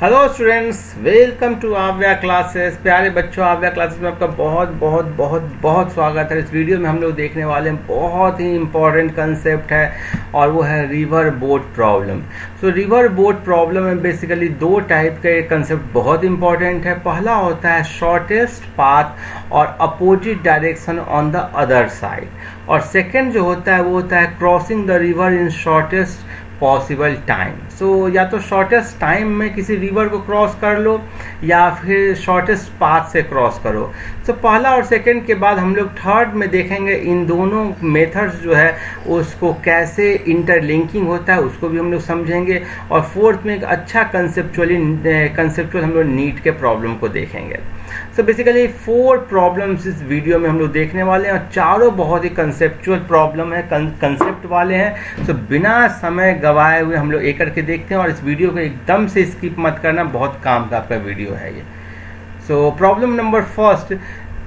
Hello students, welcome to आव्या classes. प्यारे बच्चों, आव्या क्लासेस में आपका बहुत बहुत बहुत बहुत स्वागत है। इस वीडियो में हम लोग देखने वाले हैं बहुत ही इम्पॉर्टेंट कंसेप्ट है और वो है river boat problem. So river boat problem में बेसिकली दो टाइप के कंसेप्ट बहुत इंपॉर्टेंट है। पहला होता है शॉर्टेस्ट पाथ और opposite direction on the other side, और सेकेंड जो होता है वो होता है crossing the river in shortest possible time. So या तो शॉर्टेस्ट टाइम में किसी रिवर को क्रॉस कर लो या फिर शॉर्टेस्ट पाथ से क्रॉस करो। सो पहला और सेकंड के बाद हम लोग थर्ड में देखेंगे इन दोनों मेथड्स जो है उसको कैसे इंटरलिंकिंग होता है उसको भी हम लोग समझेंगे, और फोर्थ में एक अच्छा कंसेप्चुअल हम लोग नीट के प्रॉब्लम को देखेंगे। सो बेसिकली 4 प्रॉब्लम्स इस वीडियो में हम लोग देखने वाले हैं और चारों बहुत ही कंसेप्चुअल प्रॉब्लम है, कंसेप्ट वाले हैं। सो बिना समय गवाए हुए हम लोग एक करके देखते हैं और इस वीडियो को एकदम से स्किप मत करना, बहुत काम का आपका वीडियो है ये। So problem number first,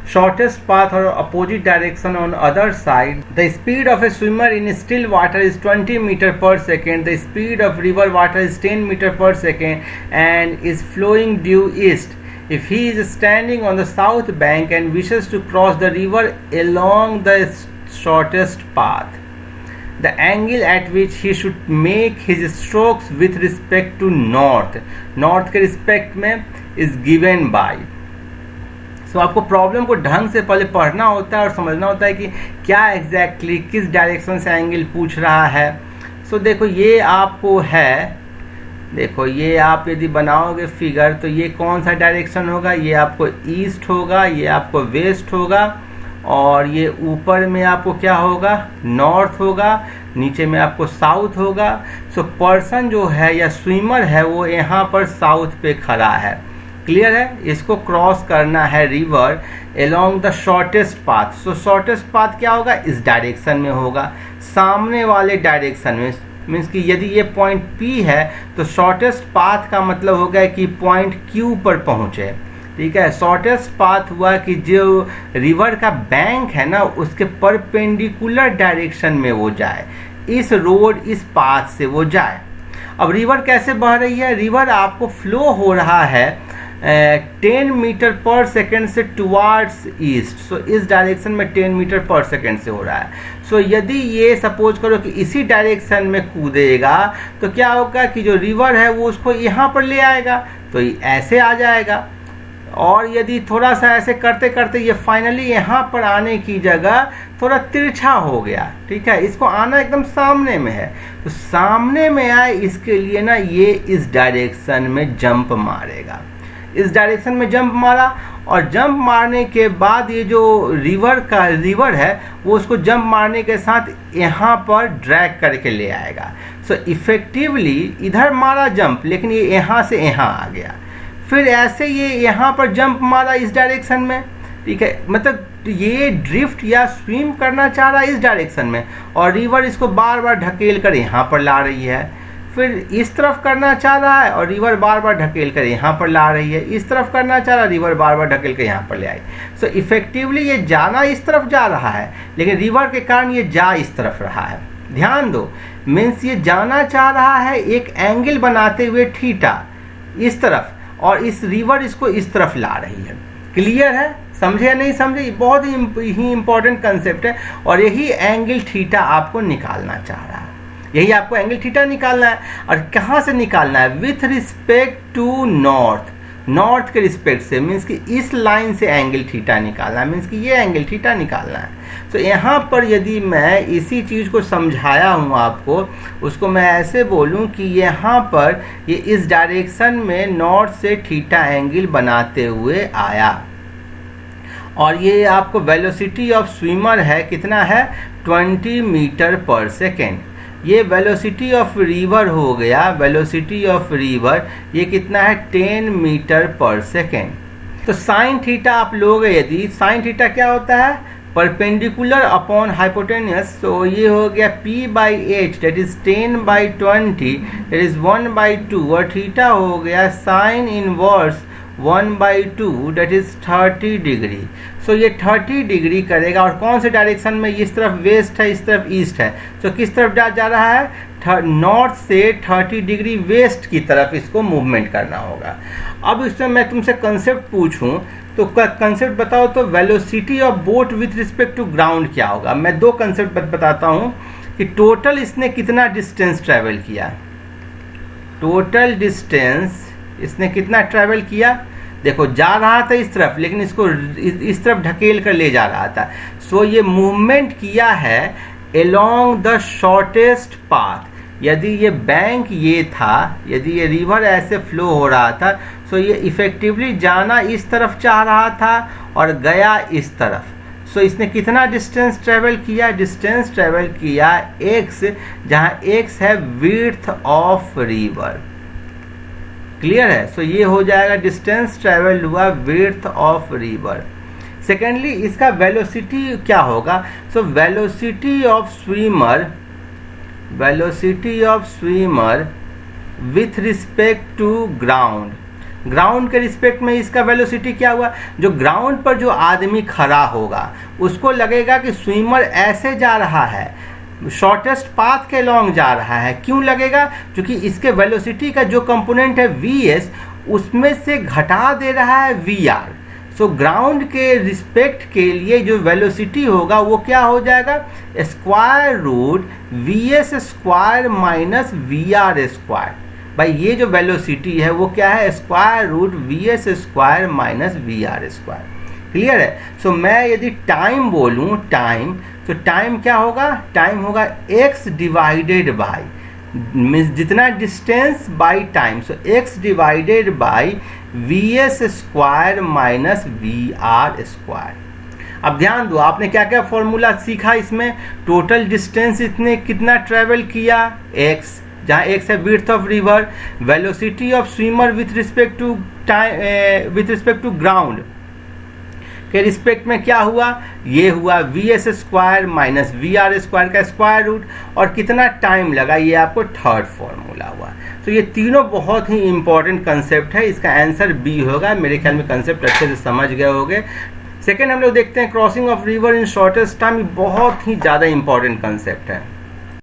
shortest path or opposite direction on other side. The speed of a swimmer in still water is 20 meter per second. The speed of river water is 10 meter per second and is flowing due east. If he is standing on the south bank and wishes to cross the river along the shortest path, the angle at which he should make his strokes with respect to north के respect में is given by. तो आपको problem को ढंग से पहले पढ़ना होता है और समझना होता है कि क्या एग्जैक्टली किस डायरेक्शन से एंगल पूछ रहा है। सो देखो ये आपको है, देखो ये आप यदि बनाओगे फिगर तो ये कौन सा डायरेक्शन होगा, ये आपको ईस्ट होगा, ये आपको वेस्ट होगा, और ये ऊपर में आपको क्या होगा, नॉर्थ होगा, नीचे में आपको साउथ होगा। सो पर्सन जो है या स्विमर है वो यहाँ पर साउथ पे खड़ा है, क्लियर है। इसको क्रॉस करना है river along the shortest path. So shortest path क्या होगा, इस डायरेक्शन में होगा, सामने वाले डायरेक्शन में। मीन्स कि यदि ये पॉइंट P है तो शॉर्टेस्ट पाथ का मतलब हो गया कि पॉइंट Q पर पहुंचे, ठीक है। शॉर्टेस्ट पाथ हुआ कि जो रिवर का बैंक है ना उसके परपेंडिकुलर डायरेक्शन में वो जाए, इस रोड इस पाथ से वो जाए। अब रिवर कैसे बह रही है, रिवर आपको फ्लो हो रहा है 10 मीटर पर सेकेंड से टुवार्ड्स ईस्ट। सो इस डायरेक्शन में 10 मीटर पर सेकेंड से हो रहा है। सो यदि ये सपोज करो कि इसी डायरेक्शन में कूदेगा तो क्या होगा कि जो रिवर है वो उसको यहाँ पर ले आएगा, तो ऐसे आ जाएगा, और यदि थोड़ा सा ऐसे करते करते ये फाइनली यहाँ पर आने की जगह थोड़ा तिरछा हो गया, ठीक है। इसको आना एकदम सामने में है, तो सामने में आए इसके लिए ना ये इस डायरेक्शन में जंप मारेगा, इस डायरेक्शन में जंप मारा, और जंप मारने के बाद ये जो रिवर है वो उसको जंप मारने के साथ यहाँ पर ड्रैग करके ले आएगा। सो इफेक्टिवली इधर मारा जंप, लेकिन ये यहाँ से यहाँ आ गया, फिर ऐसे ये यहाँ पर जंप मारा इस डायरेक्शन में, ठीक है। मतलब ये ड्रिफ्ट या स्विम करना चाह रहा है इस डायरेक्शन में, और रिवर इसको बार बार ढकेल कर यहाँ पर ला रही है। फिर इस तरफ करना चाह रहा है और रिवर बार बार ढकेल कर यहाँ पर ला रही है, इस तरफ करना चाह रहा है, रिवर बार बार ढकेल कर यहाँ पर ले आई। सो इफेक्टिवली ये जाना इस तरफ जा रहा है, लेकिन रिवर के कारण ये जा इस तरफ रहा है। ध्यान दो, मीन्स ये जाना चाह रहा है एक एंगल बनाते हुए थीटा इस तरफ, और इस रिवर इसको इस तरफ ला रही है। क्लियर है, समझे या नहीं समझे, बहुत ही इंपॉर्टेंट कंसेप्ट है, और यही एंगल थीटा आपको निकालना चाह रहा है, यही आपको एंगल थीटा निकालना है। और कहाँ से निकालना है, विथ रिस्पेक्ट टू नॉर्थ के रिस्पेक्ट से, मीन्स कि इस लाइन से एंगल थीटा निकालना है, मीन्स कि ये एंगल थीटा निकालना है। तो यहाँ पर यदि मैं इसी चीज़ को समझाया हूँ आपको, उसको मैं ऐसे बोलूँ कि यहाँ पर ये इस डायरेक्शन में नॉर्थ से थीटा एंगल बनाते हुए आया, और ये आपको वेलोसिटी ऑफ स्विमर है, कितना है, 20 मीटर पर सेकेंड। ये वेलोसिटी ऑफ रिवर हो गया, वेलोसिटी ऑफ रिवर ये कितना है, 10 मीटर पर सेकेंड। तो साइन थीटा आप लोगे, यदि साइन थीटा क्या होता है, परपेंडिकुलर अपॉन हाइपोटेन्यूस। तो ये हो गया P/H that is 10/20 that is 1/2, और थीटा हो गया sine inverse 1/2 that is 30 degree. So ये 30 डिग्री करेगा। और कौन से डायरेक्शन में, इस तरफ वेस्ट है, इस तरफ ईस्ट है, सो किस तरफ जा रहा है, नॉर्थ से 30 डिग्री वेस्ट की तरफ इसको मूवमेंट करना होगा। अब इसमें मैं तुमसे कंसेप्ट पूछूं तो कंसेप्ट बताओ तो velocity of boat with respect to ground क्या होगा। मैं दो कंसेप्ट बताता हूं कि टोटल इसने कितना डिस्टेंस ट्रैवल किया, टोटल डिस्टेंस इसने कितना ट्रैवल किया। देखो जा रहा था इस तरफ, लेकिन इसको इस तरफ ढकेल कर ले जा रहा था। सो ये मूवमेंट किया है अलोंग द शॉर्टेस्ट पाथ। यदि ये बैंक ये था, यदि ये रिवर ऐसे फ्लो हो रहा था, सो ये इफेक्टिवली जाना इस तरफ चाह रहा था और गया इस तरफ। सो इसने कितना डिस्टेंस ट्रेवल किया, डिस्टेंस ट्रेवल किया x, जहां x है विड्थ ऑफ रिवर। क्लियर है। सो ये हो जाएगा डिस्टेंस ट्रेवल हुआ विड्थ ऑफ रिवर। सेकेंडली इसका वेलोसिटी क्या होगा। So velocity of swimmer with respect to ground, ground के रिस्पेक्ट में इसका वेलोसिटी क्या हुआ। जो ग्राउंड पर जो आदमी खड़ा होगा उसको लगेगा कि स्विमर ऐसे जा रहा है, शॉर्टेस्ट पाथ के लॉन्ग जा रहा है। क्यों लगेगा, क्योंकि इसके वेलोसिटी का जो कंपोनेंट है vs, उसमें से घटा दे रहा है vr। सो ग्राउंड के रिस्पेक्ट के लिए जो वेलोसिटी होगा वो क्या हो जाएगा, square root vs square minus vr square. भाई ये जो वेलोसिटी है वो क्या है, square root vs square minus vr square. Clear है। सो मैं यदि टाइम बोलूं, टाइम, तो टाइम क्या होगा, टाइम होगा x डिवाइडेड बाई, मीन्स जितना distance by time. So x divided by vs square minus vr square. अब ध्यान दो, आपने क्या क्या फॉर्मूला सीखा इसमें। टोटल डिस्टेंस इसने कितना ट्रेवल किया, x, जहाँ x है width of river. Velocity of swimmer with respect to time, with respect to ground के रिस्पेक्ट में क्या हुआ, ये हुआ vs square minus vr square का स्क्वायर रूट। और कितना टाइम लगा, ये आपको थर्ड फॉर्मूला हुआ। तो ये तीनों बहुत ही इंपॉर्टेंट कंसेप्ट है। इसका आंसर बी होगा। मेरे ख्याल में कंसेप्ट अच्छे से समझ गए होंगे। सेकेंड हम लोग देखते हैं crossing of river in shortest time. बहुत ही ज़्यादा इंपॉर्टेंट कंसेप्ट है।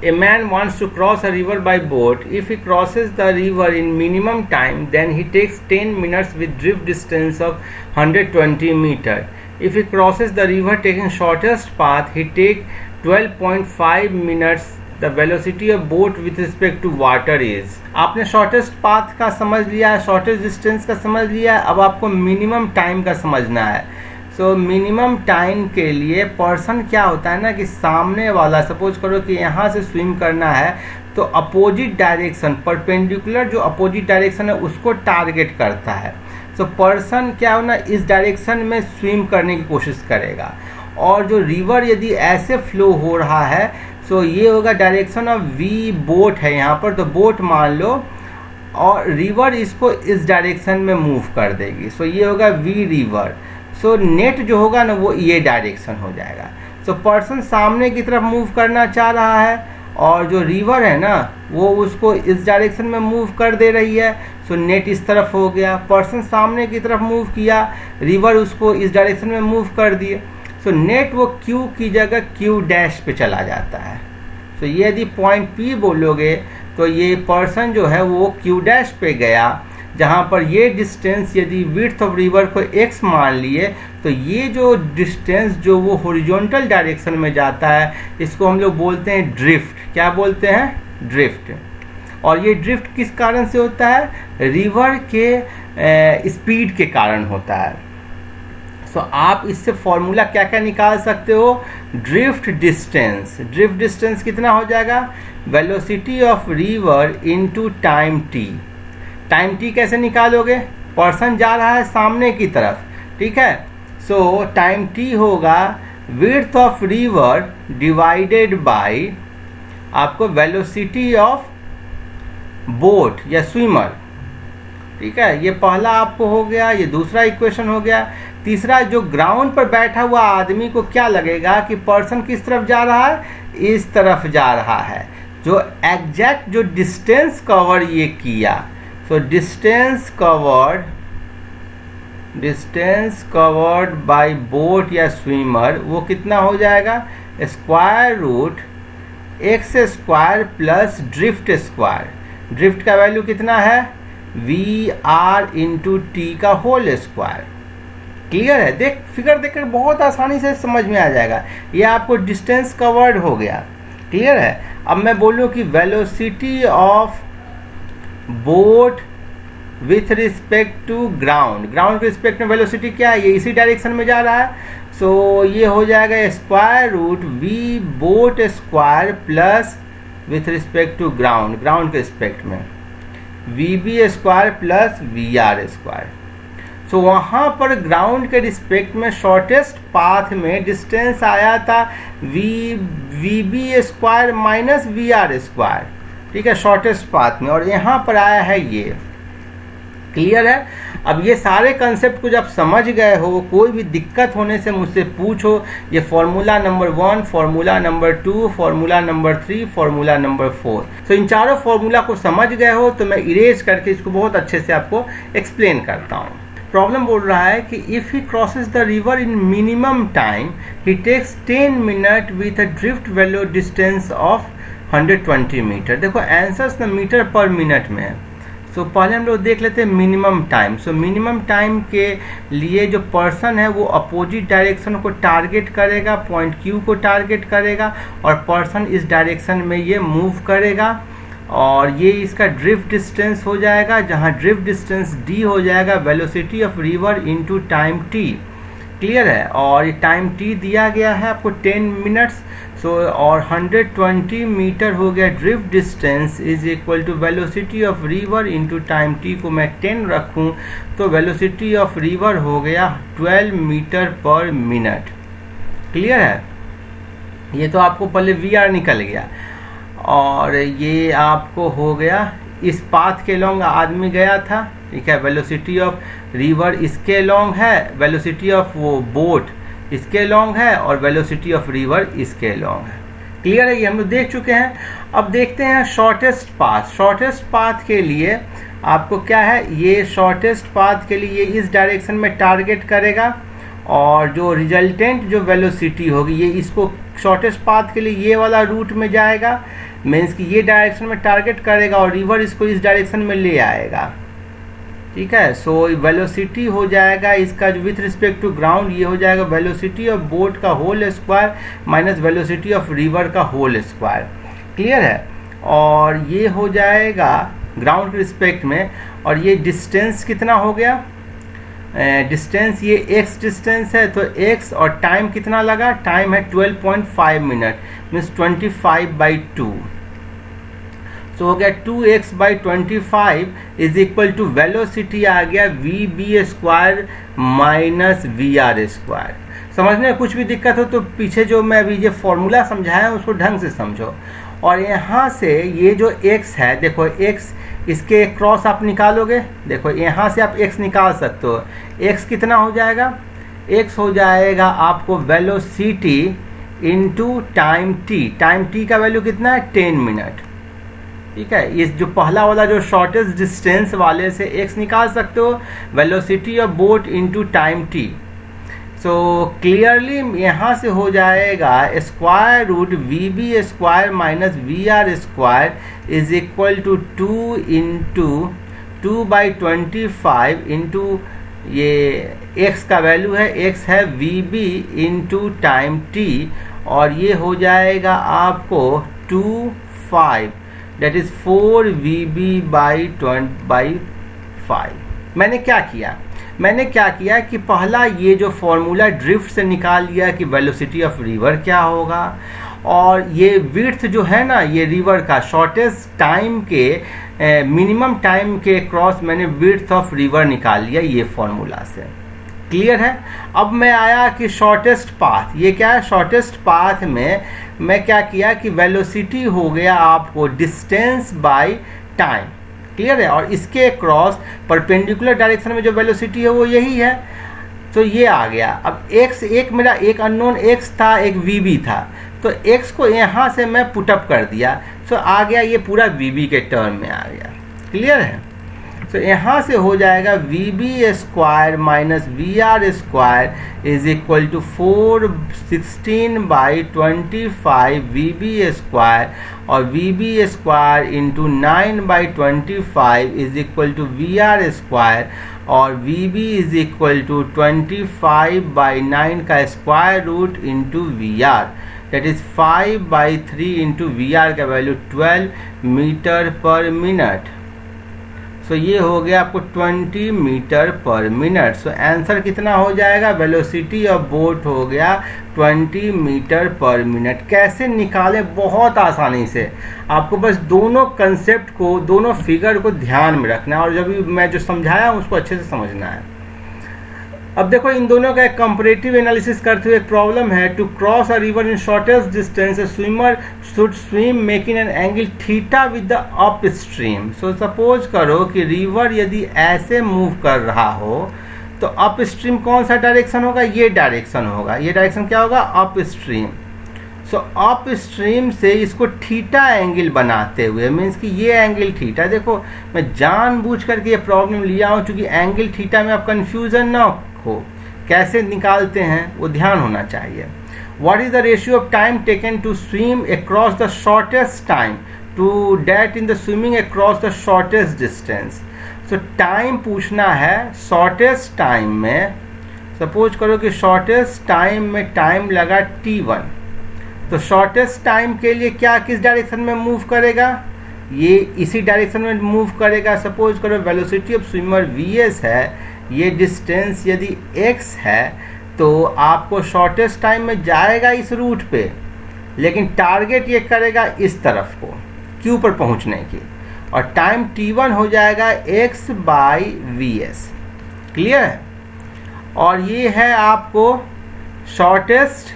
A man wants to cross a river by boat. If he crosses the river in minimum time, then he takes 10 minutes with drift distance of 120 meter. If he crosses the river taking shortest path, he take 12.5 minutes. The velocity of boat with respect to water is. आपने shortest path का समझ लिया है, shortest distance का समझ लिया है, अब आपको minimum time का समझना है। सो मिनिमम टाइम के लिए पर्सन क्या होता है ना कि सामने वाला, सपोज करो कि यहाँ से स्विम करना है तो अपोजिट डायरेक्शन, परपेंडिकुलर जो अपोजिट डायरेक्शन है उसको टारगेट करता है। सो पर्सन क्या हो ना इस डायरेक्शन में स्विम करने की कोशिश करेगा। और जो रिवर यदि ऐसे फ्लो हो रहा है, सो ये होगा डायरेक्शन ऑफ वी, बोट है यहाँ पर, तो बोट मान लो, और रिवर इसको इस डायरेक्शन में मूव कर देगी। सो ये होगा वी रिवर। सो नेट जो होगा ना वो ये डायरेक्शन हो जाएगा। सो पर्सन सामने की तरफ मूव करना चाह रहा है और जो रिवर है ना वो उसको इस डायरेक्शन में मूव कर दे रही है। सो नेट इस तरफ हो गया। पर्सन सामने की तरफ मूव किया, रिवर उसको इस डायरेक्शन में मूव कर दिए। सो नेट वो क्यू की जगह क्यू डैश पे चला जाता है। सो ये यदि पॉइंट पी बोलोगे तो ये पर्सन जो है वो क्यू डैश पे गया, जहाँ पर ये डिस्टेंस यदि विड्थ ऑफ रिवर को x मान लिए तो ये जो डिस्टेंस जो वो हॉरिजॉन्टल डायरेक्शन में जाता है इसको हम लोग बोलते हैं ड्रिफ्ट। क्या बोलते हैं, ड्रिफ्ट। और ये ड्रिफ्ट किस कारण से होता है, रिवर के स्पीड के कारण होता है। सो आप इससे फॉर्मूला क्या क्या निकाल सकते हो, ड्रिफ्ट डिस्टेंस। ड्रिफ्ट डिस्टेंस कितना हो जाएगा, velocity of river into time T. Time T कैसे निकालोगे, पर्सन जा रहा है सामने की तरफ, ठीक है। सो टाइम टी होगा width of river divided by आपको वेलोसिटी ऑफ बोट या स्विमर, ठीक है। ये पहला आपको हो गया, ये दूसरा इक्वेशन हो गया। तीसरा, जो ग्राउंड पर बैठा हुआ आदमी को क्या लगेगा कि पर्सन किस तरफ जा रहा है, इस तरफ जा रहा है। जो एग्जैक्ट जो डिस्टेंस कवर ये किया, so distance covered distance covered by boat या स्विमर वो कितना हो जाएगा, square root X square plus drift square. Drift का वैल्यू कितना है, वी आर इंटू टी का होल स्क्वायर। क्लियर है, देख फिगर देखकर बहुत आसानी से समझ में आ जाएगा। ये आपको डिस्टेंस कवर्ड हो गया। क्लियर है। अब मैं बोलूँ कि velocity of boat with respect to ground, ground के रिस्पेक्ट में वेलोसिटी क्या है, ये इसी डायरेक्शन में जा रहा है। सो ये हो जाएगा square root V boat square plus with respect to ground, ground के रिस्पेक्ट में V B square plus V R square. So वहाँ पर ग्राउंड के रिस्पेक्ट में शॉर्टेस्ट पाथ में डिस्टेंस आया था V B square minus V R square. ठीक है, शॉर्टेस्ट पाथ में, और यहाँ पर आया है ये। क्लियर है। अब ये सारे कंसेप्ट को जब समझ गए हो, कोई भी दिक्कत होने से मुझसे पूछो। ये formula number 1, formula number 2, formula number 3, formula number 4। सो इन चारों फॉर्मूला को समझ गए हो तो मैं इरेज करके इसको बहुत अच्छे से आपको एक्सप्लेन करता हूँ। प्रॉब्लम बोल रहा है कि if he crosses the river in minimum time he takes 10 minute with a drift value distance of 120 metre. देखो आंसर्स ना मीटर पर मिनट में है। सो पहले हम लोग देख लेते हैं minimum time. So minimum time के लिए जो पर्सन है वो अपोजिट डायरेक्शन को टारगेट करेगा, पॉइंट क्यू को टारगेट करेगा, और पर्सन इस डायरेक्शन में ये मूव करेगा, और ये इसका ड्रिफ्ट डिस्टेंस हो जाएगा, जहाँ ड्रिफ्ट डिस्टेंस d हो जाएगा velocity of river into time t। Clear है। और ये टाइम t दिया गया है आपको 10 मिनट्स। सो और 120 मीटर हो गया drift distance is equal to velocity of river into time t को मैं 10 रखूं तो वेलोसिटी ऑफ रिवर हो गया 12 मीटर पर मिनट। क्लियर है। ये तो आपको पहले वी आर निकल गया, और ये आपको हो गया इस पाथ के लॉन्ग आदमी गया था। ठीक है, वेलोसिटी ऑफ रिवर इसके लॉन्ग है, वेलोसिटी ऑफ वो बोट इसके लॉन्ग है, और वेलोसिटी ऑफ रिवर इसके लॉन्ग है। क्लियर है, ये हम लोग देख चुके हैं। अब देखते हैं शॉर्टेस्ट पाथ। शॉर्टेस्ट पाथ के लिए आपको क्या है, ये शॉर्टेस्ट पाथ के लिए इस डायरेक्शन में टारगेट करेगा, और जो रिजल्टेंट जो वेलोसिटी होगी ये इसको शॉर्टेस्ट पाथ के लिए ये वाला रूट में जाएगा, मीन्स कि ये डायरेक्शन में टारगेट करेगा और रिवर इसको इस डायरेक्शन में ले आएगा। ठीक है। सो वेलोसिटी हो जाएगा इसका जो विथ रिस्पेक्ट टू ग्राउंड, ये हो जाएगा वेलोसिटी ऑफ बोट का whole square minus velocity of river का होल स्क्वायर। क्लियर है। और ये हो जाएगा ग्राउंड के रिस्पेक्ट में, और ये डिस्टेंस कितना हो गया, डिस्टेंस ये x डिस्टेंस है, तो x और टाइम कितना लगा, टाइम है 12.5 मिनट, मीन्स 25/2। तो हो गया 2x/25 is equal to velocity आ गया V B square minus V R square. समझने में कुछ भी दिक्कत हो तो पीछे जो मैं अभी ये फॉर्मूला समझाया उसको ढंग से समझो। और यहाँ से ये जो x है, देखो x इसके क्रॉस आप निकालोगे, देखो यहाँ से आप x निकाल सकते हो। x कितना हो जाएगा, x हो जाएगा आपको velocity into time t। Time t का वैल्यू कितना है, 10 मिनट। ठीक है, इस जो पहला वाला जो शॉर्टेस्ट डिस्टेंस वाले से x निकाल सकते हो, velocity of boat into time t। So clearly यहाँ से हो जाएगा square root V B square minus V R square is equal to 2 into 2/25 into ये x का वैल्यू है, x है V B into time t, और ये हो जाएगा आपको 25 दैट इज 4VB/5। मैंने क्या किया कि पहला ये जो फॉर्मूला ड्रिफ्ट से निकाल लिया कि वेलोसिटी ऑफ रिवर क्या होगा, और ये विड्थ जो है ना ये रिवर का शॉर्टेस्ट टाइम के मिनिमम टाइम के क्रॉस मैंने विड्थ ऑफ रिवर निकाल लिया ये फॉर्मूला से। क्लियर है। अब मैं आया कि शॉर्टेस्ट पाथ, ये क्या है, शॉर्टेस्ट पाथ में मैं क्या किया कि वेलोसिटी हो गया आपको डिस्टेंस बाय टाइम। क्लियर है। और इसके क्रॉस परपेंडिकुलर डायरेक्शन में जो वेलोसिटी है वो यही है, तो ये आ गया। अब x एक मेरा एक अननोन x था, एक vb था, तो x को यहाँ से मैं पुटअप कर दिया, सो आ गया ये पूरा vb के टर्म में आ गया। क्लियर है। तो यहाँ से हो जाएगा VB² minus VR² is equal to 416/25 VB² और VB² into 9/25 is equal to VR² और VB इज इक्वल टू 25/9 का square root into VR, that is 5/3 into VR का वैल्यू 12 मीटर पर मिनट। सो ये हो गया आपको 20 मीटर पर मिनट। सो आंसर कितना हो जाएगा, वेलोसिटी ऑफ बोट हो गया 20 मीटर पर मिनट। कैसे निकालें, बहुत आसानी से, आपको बस दोनों कंसेप्ट को, दोनों फिगर को ध्यान में रखना है और जब भी मैं जो समझाया हूँ उसको अच्छे से समझना है। अब देखो इन दोनों का एक कंपैरेटिव एनालिसिस करते हुए एक प्रॉब्लम है। To cross a river in shortest distance a swimmer should swim making an angle theta with the upstream. So suppose करो कि रिवर यदि ऐसे मूव कर रहा हो तो अप स्ट्रीम कौन सा डायरेक्शन होगा, ये डायरेक्शन होगा। ये डायरेक्शन क्या होगा, up stream. So up stream से इसको थीटा एंगल बनाते हुए, मीन्स कि ये एंगल थीटा, देखो मैं जानबूझ करके ये प्रॉब्लम लिया हूँ क्योंकि एंगल थीटा में आप कंफ्यूजन ना हो, कैसे निकालते हैं वो ध्यान होना चाहिए। What is the ratio of time taken to swim across the shortest time to that in the swimming across the shortest distance? So time पूछना है शॉर्टेस्ट टाइम में। सपोज करो कि शॉर्टेस्ट टाइम में टाइम लगा t1, तो shortest time के लिए क्या किस डायरेक्शन में मूव करेगा, ये इसी डायरेक्शन में मूव करेगा। सपोज करो वेलोसिटी ऑफ स्विमर vs है, ये डिस्टेंस यदि x है तो आपको शॉर्टेस्ट टाइम में जाएगा इस रूट पे, लेकिन टारगेट ये करेगा इस तरफ को q पर पहुंचने की, और टाइम t1 हो जाएगा x/vs। क्लियर है। और ये है आपको शॉर्टेस्ट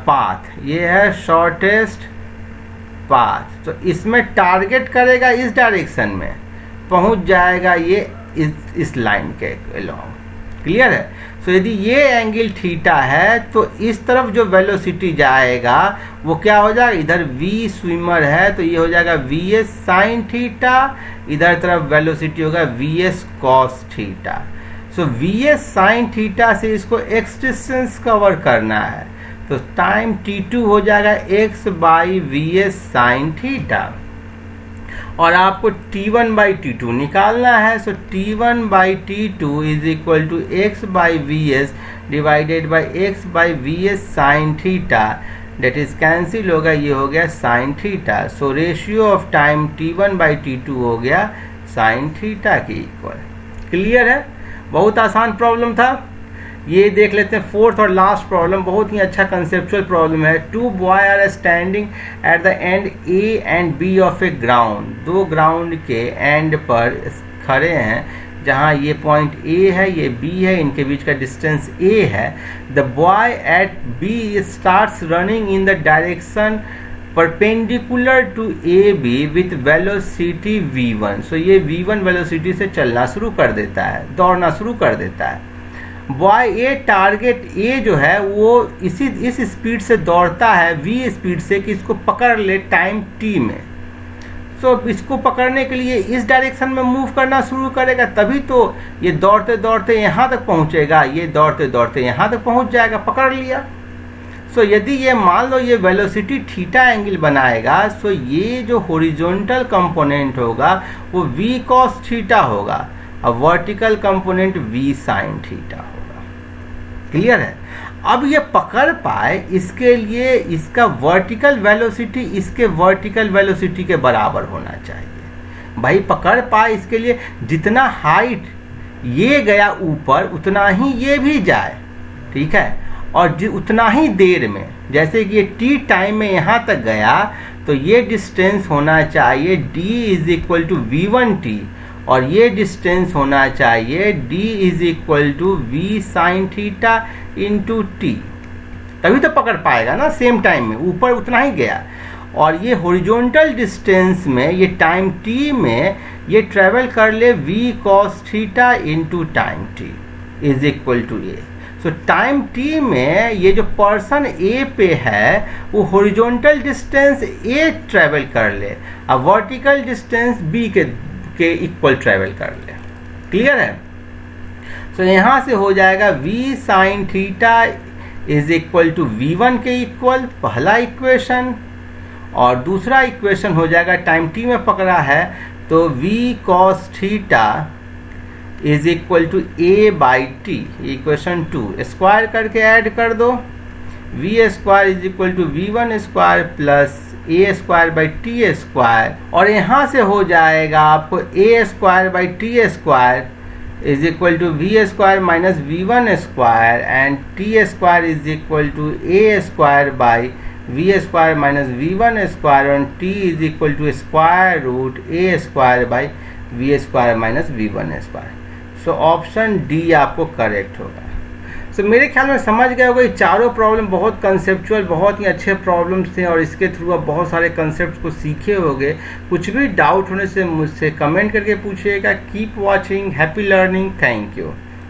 पाथ, ये है शॉर्टेस्ट पाथ। तो इसमें टारगेट करेगा इस डायरेक्शन में, पहुंच जाएगा ये इस लाइन के अलोंग। क्लियर है। सो यदि ये एंगल थीटा है तो इस तरफ जो वेलोसिटी जाएगा वो क्या हो जाएगा, इधर v स्विमर है तो ये हो जाएगा vs साइन थीटा, इधर तरफ वेलोसिटी होगा vs कॉस थीटा। सो vs साइन थीटा से इसको x डिस्टेंस कवर करना है, तो टाइम t2 हो जाएगा x/vs साइन थीटा, और आपको t1/t2 निकालना है। So t1/t2 is equal to x/vs divided by x/vs sine theta, that is cancel होगा, ये हो गया sine theta. So ratio of time t1/t2 हो गया साइन थीटा के इक्वल। क्लियर है, बहुत आसान प्रॉब्लम था। ये देख लेते हैं फोर्थ और लास्ट प्रॉब्लम, बहुत ही अच्छा कंसेप्चुअल प्रॉब्लम है। Two boy are standing at the end A and B of a ground. दो ग्राउंड के एंड पर खड़े हैं, जहां ये पॉइंट ए है, ये बी है, इनके बीच का डिस्टेंस ए है। The boy at B starts running in the direction perpendicular to A B with velocity v1। So ये v1 वेलोसिटी से चलना शुरू कर देता है, दौड़ना शुरू कर देता है। बॉय ए टारगेट ए जो है वो इस स्पीड से दौड़ता है, v स्पीड से, कि इसको पकड़ ले टाइम t में। सो इसको पकड़ने के लिए इस डायरेक्शन में मूव करना शुरू करेगा, तभी तो ये दौड़ते दौड़ते यहाँ तक पहुँचेगा, ये दौड़ते दौड़ते यहाँ तक पहुँच जाएगा, पकड़ लिया। सो यदि ये मान लो ये वेलोसिटी थीटा एंगल बनाएगा, सो ये जो हॉरिजॉन्टल कंपोनेंट होगा वो v cos थीटा होगा, और vertical component v sin theta होगा। क्लियर है। अब ये पकड़ पाए, इसके लिए इसका वर्टिकल वेलोसिटी इसके वर्टिकल वेलोसिटी के बराबर होना चाहिए। भाई पकड़ पाए, इसके लिए जितना हाइट ये गया ऊपर उतना ही ये भी जाए, ठीक है, और उतना ही देर में, जैसे कि ये t टाइम में यहाँ तक गया तो ये डिस्टेंस होना चाहिए d is equal to v1t, और ये डिस्टेंस होना चाहिए d is equal to v sine theta into T, तभी तो पकड़ पाएगा ना। सेम टाइम में ऊपर उतना ही गया, और ये हॉरिजॉन्टल डिस्टेंस में ये टाइम t में ये ट्रेवल कर ले v cos theta into time t is equal to a। So time t में ये जो पर्सन a पे है वो हॉरिजॉन्टल डिस्टेंस a ट्रेवल कर ले, और वर्टिकल डिस्टेंस b के के इक्वल ट्रेवल कर ले। क्लियर है? सो यहाँ से हो जाएगा v sine theta is equal to v1 के इक्वल, पहला इक्वेशन, और दूसरा इक्वेशन हो जाएगा टाइम t में पकड़ा है तो v cos theta is equal to a by T, equation 2 square करके ऐड कर दो, v square is equal to v1 square plus a square by T square, और यहाँ से हो जाएगा आपको a square by T square is equal to v square minus v1 square and t square is equal to a square by v square minus v1 square और t is equal to square root a square by v square minus v1 square. So option D आपको correct होगा। So मेरे ख्याल में समझ गए होगा, ये चारों प्रॉब्लम बहुत कंसेप्चुअल, बहुत ही अच्छे प्रॉब्लम्स थे और इसके थ्रू आप बहुत सारे कंसेप्ट को सीखे होंगे। कुछ भी डाउट होने से मुझसे कमेंट करके पूछिएगा। Keep watching, happy learning, thank you.